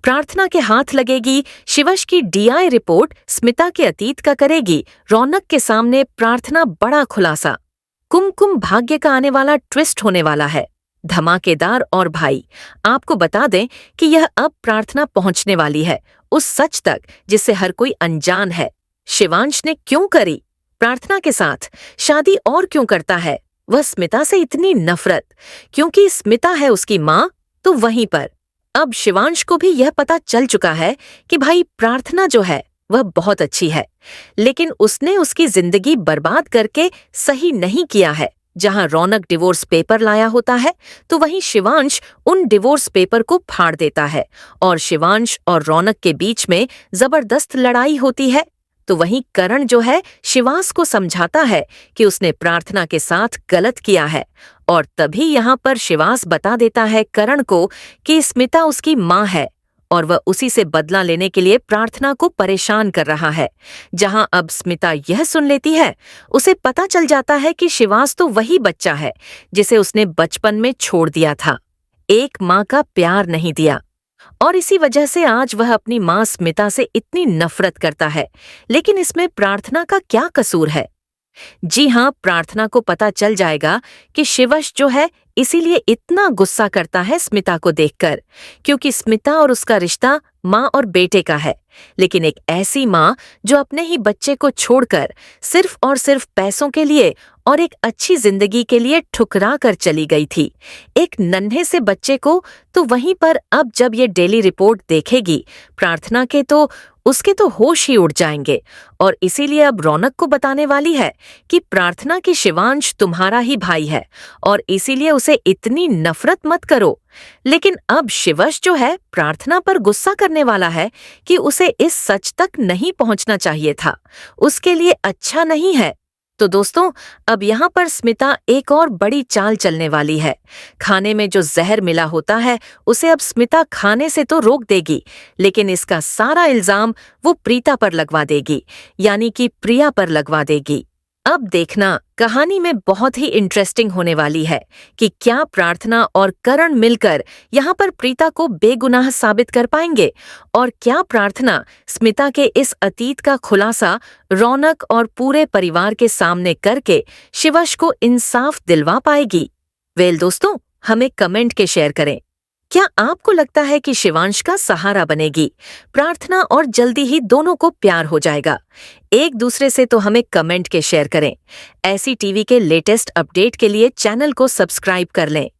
प्रार्थना के हाथ लगेगी, शिवश की डीआई रिपोर्ट स्मिता के अतीत का करेगी, रौनक के सामने प्रार्थना बड़ा खुलासा। कुमकुम भाग्य का आने वाला ट्विस्ट होने वाला है, धमाकेदार। और भाई, आपको बता दें कि यह अब प्रार्थना पहुंचने वाली है उस सच तक जिससे हर कोई अनजान है। शिवांश ने क्यों करी प्रार्थना के साथ शादी, और क्यों करता है वह स्मिता से इतनी नफरत? क्योंकि स्मिता है उसकी माँ, तो वहीं पर अब शिवांश को भी यह पता चल चुका है कि भाई प्रार्थना जो है वह बहुत अच्छी है, लेकिन उसने उसकी जिंदगी बर्बाद करके सही नहीं किया है। जहां रौनक डिवोर्स पेपर लाया होता है तो वहीं शिवांश उन डिवोर्स पेपर को फाड़ देता है और शिवांश और रौनक के बीच में जबरदस्त लड़ाई होती है। तो वहीं करण जो है शिवांश को समझाता है कि उसने प्रार्थना के साथ गलत किया है, और तभी यहाँ पर शिवांश बता देता है करण को कि स्मिता उसकी माँ है और वह उसी से बदला लेने के लिए प्रार्थना को परेशान कर रहा है। जहां अब स्मिता यह सुन लेती है, उसे पता चल जाता है कि शिवांश तो वही बच्चा है जिसे उसने बचपन में छोड़ दिया था, एक माँ का प्यार नहीं दिया, और इसी वजह से आज वह अपनी माँ स्मिता से इतनी नफरत करता है। लेकिन इसमें प्रार्थना का क्या कसूर है? जी हाँ, प्रार्थना को पता चल जाएगा कि शिवश जो है इसीलिए इतना गुस्सा करता है स्मिता को देखकर, क्योंकि स्मिता और उसका रिश्ता माँ और बेटे का है, लेकिन एक ऐसी माँ जो अपने ही बच्चे को छोड़कर सिर्फ और सिर्फ पैसों के लिए और एक अच्छी जिंदगी के लिए ठुकरा कर चली गई थी एक नन्हे से बच्चे को। तो वहीं पर अब जब ये डेली रिपोर्ट देखेगी प्रार्थना के, तो उसके तो होश ही उड़ जाएंगे, और इसीलिए अब रौनक को बताने वाली है कि प्रार्थना की शिवांश तुम्हारा ही भाई है और इसीलिए उसे इतनी नफरत मत करो। लेकिन अब शिवश जो है प्रार्थना पर गुस्सा करने वाला है कि उसे इस सच तक नहीं पहुंचना चाहिए था, उसके लिए अच्छा नहीं है। तो दोस्तों, अब यहाँ पर स्मिता एक और बड़ी चाल चलने वाली है। खाने में जो जहर मिला होता है उसे अब स्मिता खाने से तो रोक देगी, लेकिन इसका सारा इल्जाम वो प्रीता पर लगवा देगी, यानी कि प्रिया पर लगवा देगी। अब देखना, कहानी में बहुत ही इंटरेस्टिंग होने वाली है कि क्या प्रार्थना और करण मिलकर यहाँ पर प्रीता को बेगुनाह साबित कर पाएंगे, और क्या प्रार्थना स्मिता के इस अतीत का खुलासा रौनक और पूरे परिवार के सामने करके शिवश को इंसाफ दिलवा पाएगी। वेल दोस्तों, हमें कमेंट के शेयर करें, क्या आपको लगता है कि शिवांश का सहारा बनेगी प्रार्थना और जल्दी ही दोनों को प्यार हो जाएगा? एक दूसरे से तो हमें कमेंट के शेयर करें। ऐसी टीवी के लेटेस्ट अपडेट के लिए चैनल को सब्सक्राइब कर लें।